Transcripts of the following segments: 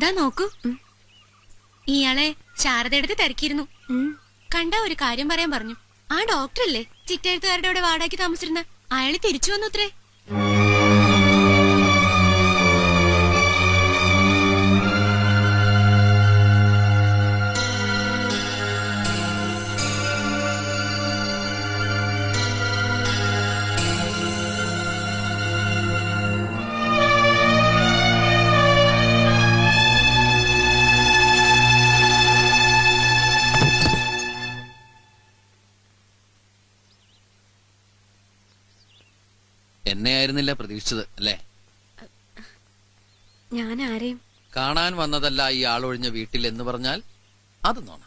ദാ നോക്കൂ, ഇയാളെ ശാരദയെടുത്ത് തിരക്കിയിരുന്നു. കണ്ട ഒരു കാര്യം പറയാൻ പറഞ്ഞു. ആ ഡോക്ടറല്ലേ ചിറ്റെഴുത്തുകാരുടെ അവിടെ വാടാക്കി താമസിച്ചിരുന്ന അയാള് തിരിച്ചു വന്നു അത്രേ. എന്നെ ആയിരുന്നില്ല പ്രതീക്ഷിച്ചത് അല്ലേ? ഞാൻ ആരെയും കാണാൻ വന്നതല്ല ഈ ആളൊഴിഞ്ഞ വീട്ടിൽ എന്ന് പറഞ്ഞാൽ അത് നോണ.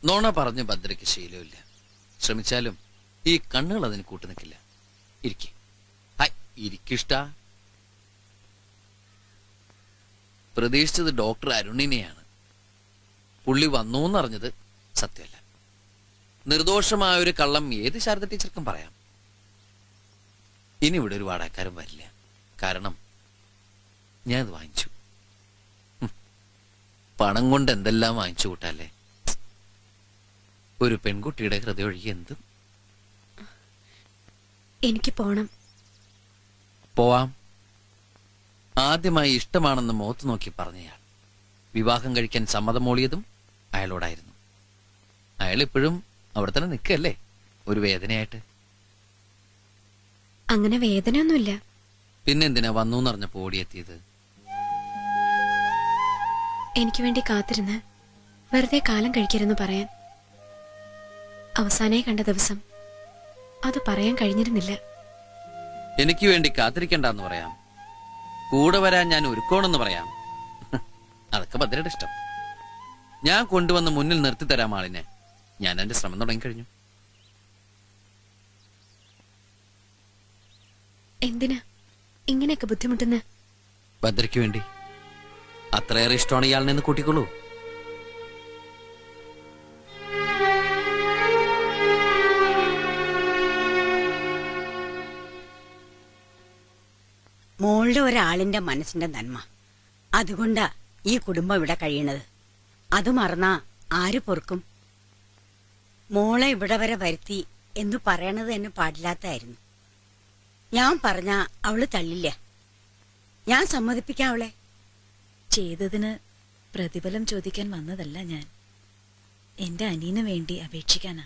നോണ പറഞ്ഞ് ഭദ്രയ്ക്ക് ശീലമില്ല. ശ്രമിച്ചാലും ഈ കണ്ണുകൾ അതിന് കൂട്ടു നിൽക്കില്ല. ഇരിക്കിഷ്ട. പ്രതീക്ഷിച്ചത് ഡോക്ടർ അരുണിനെയാണ്. പുള്ളി വന്നു എന്നറിഞ്ഞത് സത്യമല്ല. നിർദോഷമായ ഒരു കള്ളം ഏത് ശാരദ ടീച്ചർക്കും പറയാം. ഇനി ഇവിടെ ഒരു വാടകക്കാരൻ വരില്ല. കാരണം ഞാനത് വാങ്ങിച്ചു. പണം കൊണ്ട് എന്തെല്ലാം വാങ്ങിച്ചു കൂട്ടല്ലേ. ഒരു പെൺകുട്ടിയുടെ ഹൃദയം ഒഴുകി എന്തും. എനിക്ക് പോണം. പോവാം. ആദ്യമായി ഇഷ്ടമാണെന്ന് മുഖത്ത് നോക്കി പറഞ്ഞയാൾ വിവാഹം കഴിക്കാൻ സമ്മതം മൂളിയതും അയാളോടായിരുന്നു. അയാൾ ഇപ്പോഴും അവിടെ തന്നെ നിൽക്കല്ലേ, ഒരു വേദനയായിട്ട്. അങ്ങനെ വേദനയൊന്നുമില്ല. പിന്നെന്തിനാ വന്നു എന്നറിഞ്ഞപ്പോ ഓടിയെത്തിയത്? എനിക്ക് വേണ്ടി കാത്തിരുന്ന് വെറുതെ കാലം കഴിക്കരുന്ന് പറയാൻ. അവസാനമായി കണ്ട ദിവസം അത് പറയാൻ കഴിഞ്ഞിരുന്നില്ല. എനിക്ക് വേണ്ടി കാത്തിരിക്കണ്ടെന്ന് പറയാം, കൂടെ വരാൻ ഞാൻ ഒരുക്കോണെന്ന് പറയാം. അതൊക്കെ ഭദ്രയുടെ ഇഷ്ടം. ഞാൻ കൊണ്ടുവന്ന് മുന്നിൽ നിർത്തി തരാം ആളിനെ. ഞാൻ എന്റെ ശ്രമം തുടങ്ങിക്കഴിഞ്ഞു. എന്തിനാ ഇങ്ങനെയൊക്കെ ബുദ്ധിമുട്ടുന്ന? ഭദ്രയ്ക്ക് വേണ്ടി. അത്രയേറെ ഇഷ്ടമാണ് ഇയാളിനെ എന്ന് കൂട്ടിക്കൊള്ളൂ. മോളുടെ ഒരാളിന്റെ മനസ്സിന്റെ നന്മ, അതുകൊണ്ടാ ഈ കുടുംബം ഇവിടെ കഴിയണത്. അത് മറന്നാ ആര് പൊറുക്കും? മോളെ ഇവിടെ വരെ വരുത്തി എന്ന് പറയണത് തന്നെ പാടില്ലാത്തായിരുന്നു. ഞാൻ പറഞ്ഞ അവള് തള്ളില്ല. ഞാൻ സമ്മതിപ്പിക്കാം അവളെ. ചെയ്തതിന് പ്രതിഫലം ചോദിക്കാൻ വന്നതല്ല ഞാൻ. എന്റെ അനിയന് വേണ്ടി അപേക്ഷിക്കാനാ.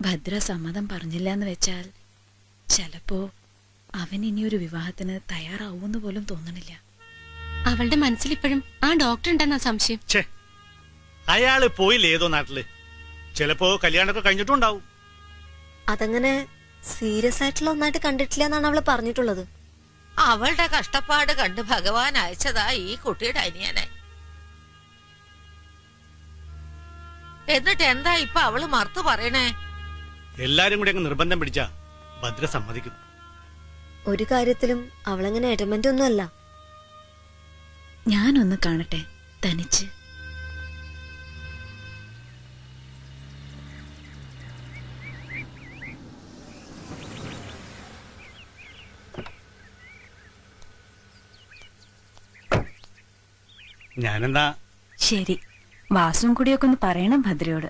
ഭദ്ര സമ്മതം പറഞ്ഞില്ല എന്ന് വെച്ചാൽ ചിലപ്പോ അവൻ ഇനിയൊരു വിവാഹത്തിന് തയ്യാറാവൂന്ന് പോലും തോന്നണില്ല. അവളുടെ മനസ്സിൽ ഇപ്പോഴും ആ ഡോക്ടർ ഉണ്ടെന്നാ സംശയം. അയാള് പോയില്ലേ ഏതോ നാട്ടില്? ചിലപ്പോ കല്യാണമൊക്കെ കഴിഞ്ഞിട്ടുണ്ടാവും. അതങ്ങനെ സീരിയസ് ആയിട്ടുള്ള ഒന്നായിട്ട് കണ്ടിട്ടില്ല എന്നാണ് അവള് പറഞ്ഞിട്ടുള്ളത്. അവളുടെ കഷ്ടപ്പാട് കണ്ട് ഭഗവാൻ അയച്ചതാ ഈ കുട്ടിയുടെ അനിയനെ. എന്നിട്ട് എന്താ ഇപ്പൊ അവള് മറുത്തു പറയണേ? എല്ലാരും കൂടി അങ്ങ് നിർബന്ധം പിടിച്ചാ ഭദ്ര സമ്മതിക്കും. ഒരു കാര്യത്തിലും അവളങ്ങനെ എഡമെന്റ് ഒന്നുമല്ല. ഞാനൊന്ന് കാണട്ടെ തനിച്ച്. ഞാനെന്താ? ശരി, വാസും കൂടിയൊക്കെ ഒന്ന് പറയണം ഭദ്രയോട്.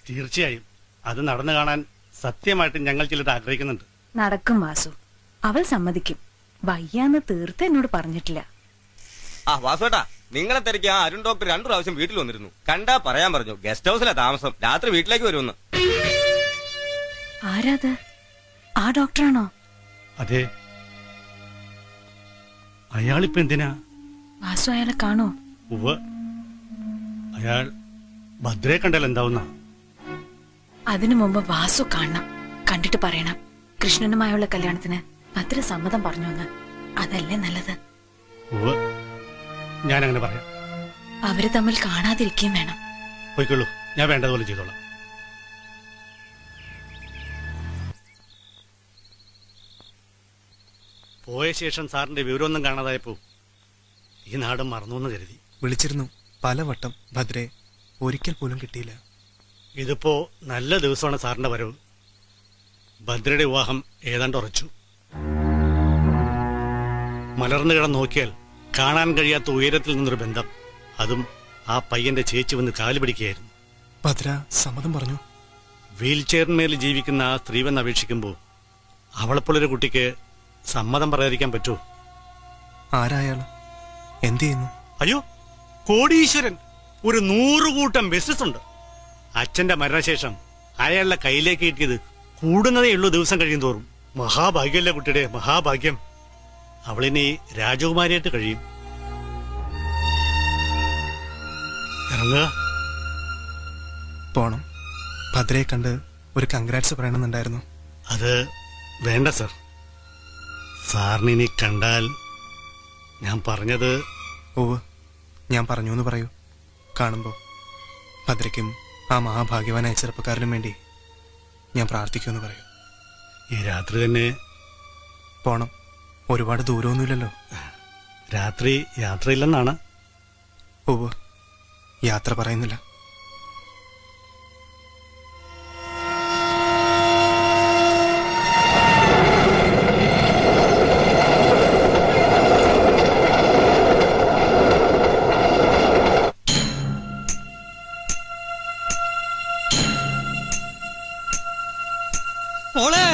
തീർച്ചയായും അത് നടന്നു കാണാൻ സത്യമായിട്ട് ഞങ്ങൾ ചിലത് ആഗ്രഹിക്കുന്നുണ്ട്. നടക്കും വാസു, അവൾ സമ്മതിക്കും. വയ്യാന്ന് തീർത്ത് എന്നോട് പറഞ്ഞിട്ടില്ല. ആ വാസുവേട്ടാ, നിങ്ങളെ തിരക്കി ആ അരുൺ ഡോക്ടർ 2 പ്രാവശ്യം വീട്ടിൽ വന്നിരുന്നു. കണ്ടാ പറയാൻ പറഞ്ഞു ഗസ്റ്റ് ഹൗസിലാ താമസം, രാത്രി വീട്ടിലേക്ക് വരുമെന്ന്. ആരാത്? ആ ഡോക്ടറാണോ? അതെ. അയാളിപ്പോ എന്തിനാ? വാസു അയാളെ കാണോ? ഉവ്വ്, അയാൾ ഭദ്രയെ കണ്ടാൽ എന്താവുന്ന? അതിനു മുമ്പ് വാസു കാണണം. കണ്ടിട്ട് പറയണം കൃഷ്ണനുമായുള്ള കല്യാണത്തിന് ഭദ്ര സമ്മതം പറഞ്ഞോന്ന്. അതല്ലേ നല്ലത്? ഉവ്വ്, ഞാനങ്ങനെ പറയാം. അവര് തമ്മിൽ കാണാതിരിക്കുകയും വേണം. പോയിക്കൊള്ളൂ, ഞാൻ വേണ്ടതുപോലെ ചെയ്തോളാം. പോയ ശേഷം സാറിന്റെ വിവരമൊന്നും കാണാതായപ്പോ ഈ നാട് മറന്നു കരുതി. വിളിച്ചിരുന്നു പലവട്ടം, ഭദ്രയെ ഒരിക്കൽ പോലും കിട്ടിയില്ല. ഇതിപ്പോ നല്ല ദിവസമാണ് സാറിന്റെ വരവ്. ഭദ്രയുടെ വിവാഹം ഏതാണ്ട് ഉറച്ചു. മലർന്നു കിടന്ന് നോക്കിയാൽ കാണാൻ കഴിയാത്ത ഉയരത്തിൽ നിന്നൊരു ബന്ധം. അതും ആ പയ്യന്റെ ചേച്ചി വന്ന് കാല് പിടിക്കുകയായിരുന്നു. ഭദ്ര സമ്മതം പറഞ്ഞു. വീൽ ചെയറിന്മേൽ ജീവിക്കുന്ന ആ സ്ത്രീ വന്ന് അപേക്ഷിക്കുമ്പോൾ അവളെപ്പോലൊരു കുട്ടിക്ക് സമ്മതം പറയാതിരിക്കാൻ പറ്റുമോ? ആരായാലും എന്ത് ചെയ്യുന്നു? അയ്യോ, കോടീശ്വരൻ. ഒരു 100 കൂട്ടം ബിസിനസ് ഉണ്ട്. അച്ഛന്റെ മരണശേഷം അയാളുടെ കയ്യിലേക്ക് കിട്ടിയത് കൂടുന്നതേ ഉള്ളൂ ദിവസം കഴിയും തോറും. മഹാഭാഗ്യമല്ലേ കുട്ടിയുടെ മഹാഭാഗ്യം. അവളിനി രാജകുമാരിയായിട്ട് കഴിയും. ഇറങ്ങുക. പോണം. ഭദ്രയെ കണ്ട് ഒരു കൺഗ്രാറ്റ്സ് പറയണമെന്നുണ്ടായിരുന്നു. അത് വേണ്ട സർ. സാറിനിനി കണ്ടാൽ ഞാൻ പറഞ്ഞത്. ഓവ്, ഞാൻ പറഞ്ഞു എന്ന് പറയൂ. കാണുമ്പോ ഭദ്രയ്ക്കും ആ മഹാഭാഗ്യവാനായ ചെറുപ്പക്കാരനും വേണ്ടി ഞാൻ പ്രാർത്ഥിക്കുമെന്ന് പറയൂ. ഈ രാത്രി തന്നെ പോണം. ഒരുപാട് ദൂരമൊന്നുമില്ലല്ലോ. രാത്രി യാത്രയില്ലെന്നാണ്. ഓവ്, യാത്ര പറയുന്നില്ല. മോളെ,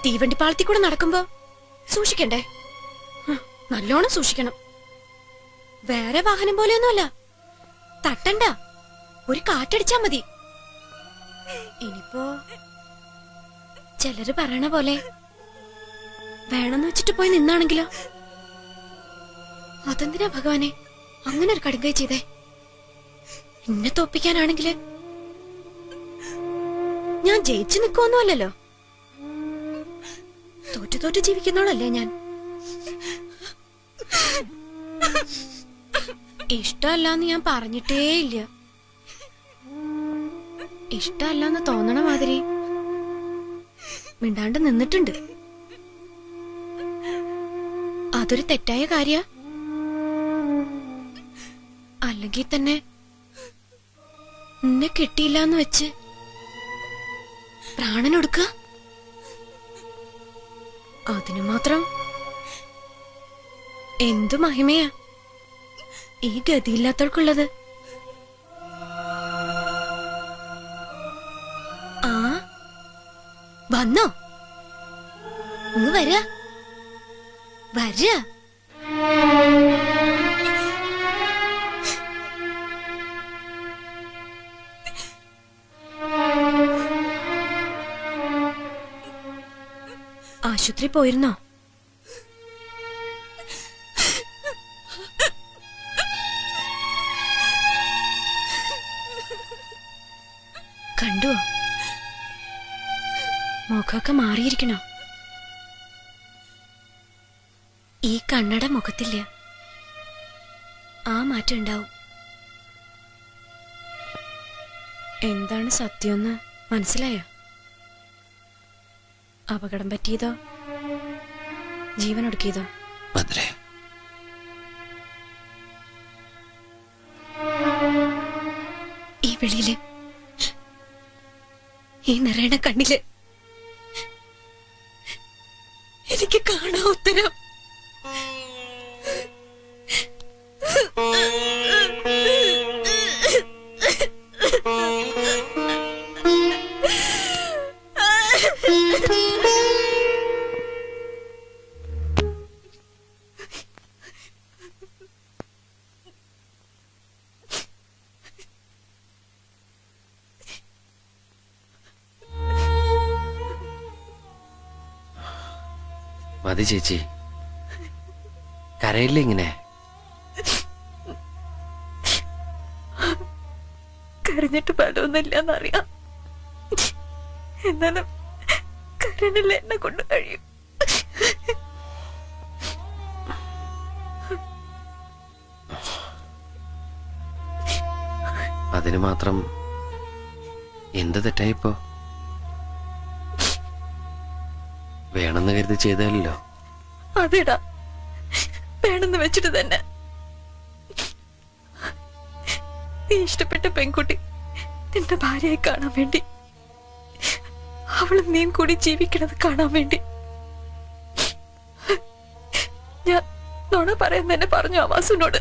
തീവണ്ടിപ്പാളത്തിൽ കൂടെ നടക്കുമ്പോ സൂക്ഷിക്കണ്ടേ? നല്ലോണം സൂക്ഷിക്കണം. വേറെ വാഹനം പോലെയൊന്നുമല്ല. തട്ടണ്ട, ഒരു കാറ്റടിച്ചാ മതി. ഇനിയിപ്പോ ചിലര് പറയണ പോലെ വേണമെന്ന് വെച്ചിട്ട് പോയി നിന്നാണെങ്കിലോ? അതെന്തിനാ ഭഗവാനെ അങ്ങനെ ഒരു കടുങ്കൈ ചെയ്തേ? എന്നെ തോപ്പിക്കാനാണെങ്കില് ഞാൻ ജയിച്ചു നിൽക്കുവൊന്നുമല്ലല്ലോ. തോറ്റു തോറ്റു ജീവിക്കുന്നോളല്ലേ ഞാൻ. ഇഷ്ടമല്ലാന്ന് ഞാൻ പറഞ്ഞിട്ടേ ഇല്ല. ഇഷ്ടമല്ലാന്ന് തോന്നണ മാതിരി മിണ്ടാണ്ട് നിന്നിട്ടുണ്ട്. അതൊരു തെറ്റായ കാര്യ? അല്ലെങ്കിൽ തന്നെ എന്നെ കിട്ടിയില്ലാന്ന് വെച്ച് പ്രാണനൊടുക്കുക? അതിനു മാത്രം എന്തു മഹിമയാ ഈ ഗതിയില്ലാത്തവർക്കുള്ളത്. ആ വന്നോ? ഇങ്ങ് വരാ വരാ. ആശുപത്രി പോയിരുന്നോ? കണ്ടോ? മുഖമൊക്കെ മാറിയിരിക്കണോ? ഈ കണ്ണട മുഖത്തില്ല. ആ മാറ്റം ഉണ്ടാവും. എന്താണ് സത്യമെന്ന് മനസ്സിലായോ? അപകടം പറ്റിയതോ ജീവൻ ഒടുക്കിയതോ? ഭദ്രേ, ഈ വെളിയില്, ഈ നിറയണ കണ്ണില് എനിക്ക് കാണാൻ ഉത്തരം. മതി ചേച്ചി, കരയില്ല ഇങ്ങനെ. കരഞ്ഞിട്ട് ഫലമൊന്നുമില്ലെന്നറിയാം. എന്നാലും കരണില്ല, എന്നെ കൊണ്ട് കഴിയും. അതിന് മാത്രം എന്ത് തെറ്റായിപ്പോ? വേണമെന്ന് കരുതി ചെയ്തല്ലോ. അതെടാ, വേണമെന്ന് വെച്ചിട്ട് തന്നെ. നീ ഇഷ്ടപ്പെട്ട പെൺകുട്ടി നിന്റെ ഭാര്യയെ കാണാൻ വേണ്ടി, അവളും നീയും കൂടി ജീവിക്കണത് കാണാൻ വേണ്ടി ഞാൻ നുണ പറയാൻ തന്നെ പറഞ്ഞു ആ വാസുവിനോട്.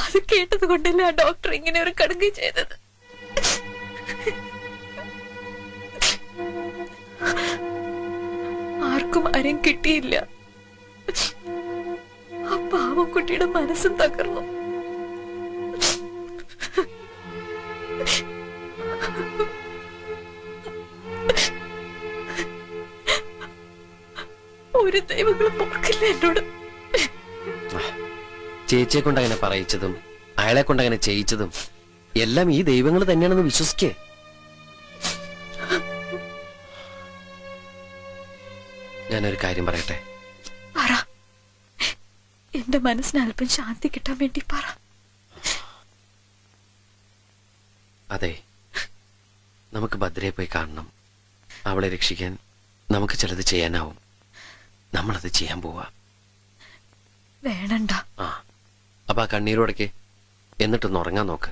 അത് കേട്ടത് കൊണ്ടല്ല ആ ഡോക്ടർ ഇങ്ങനെ ഒരു കടുങ്കൈ ചെയ്തത്. ആർക്കും ആരെയും കിട്ടിയില്ല. ആ പാവം കുട്ടിയുടെ മനസ്സും തകർന്നു. ഒരു ദൈവങ്ങളും ഓർക്കില്ല എന്നോട്. ചേച്ചിയെ കൊണ്ട് അങ്ങനെ പറയിച്ചതും അയാളെ കൊണ്ട് അങ്ങനെ ചെയ്യിച്ചതും എല്ലാം ഈ ദൈവങ്ങൾ തന്നെയാണെന്ന് വിശ്വസിക്കേ. ഞാനൊരു കാര്യം പറയട്ടെ. പറ. എന്റെ മനസ്സിന് അല്പം ശാന്തി കിട്ടാൻ വേണ്ടി പറ. അതെ, നമുക്ക് ഭദ്രയെ പോയി കാണണം. അവളെ രക്ഷിക്കാൻ നമുക്ക് ചിലത് ചെയ്യാനാവും. നമ്മളത് ചെയ്യാൻ പോവാ. വേണണ്ട. ആ, അപ്പൊ ആ കണ്ണീരോടൊക്കെ എന്നിട്ടൊന്ന് ഉറങ്ങാൻ നോക്ക്.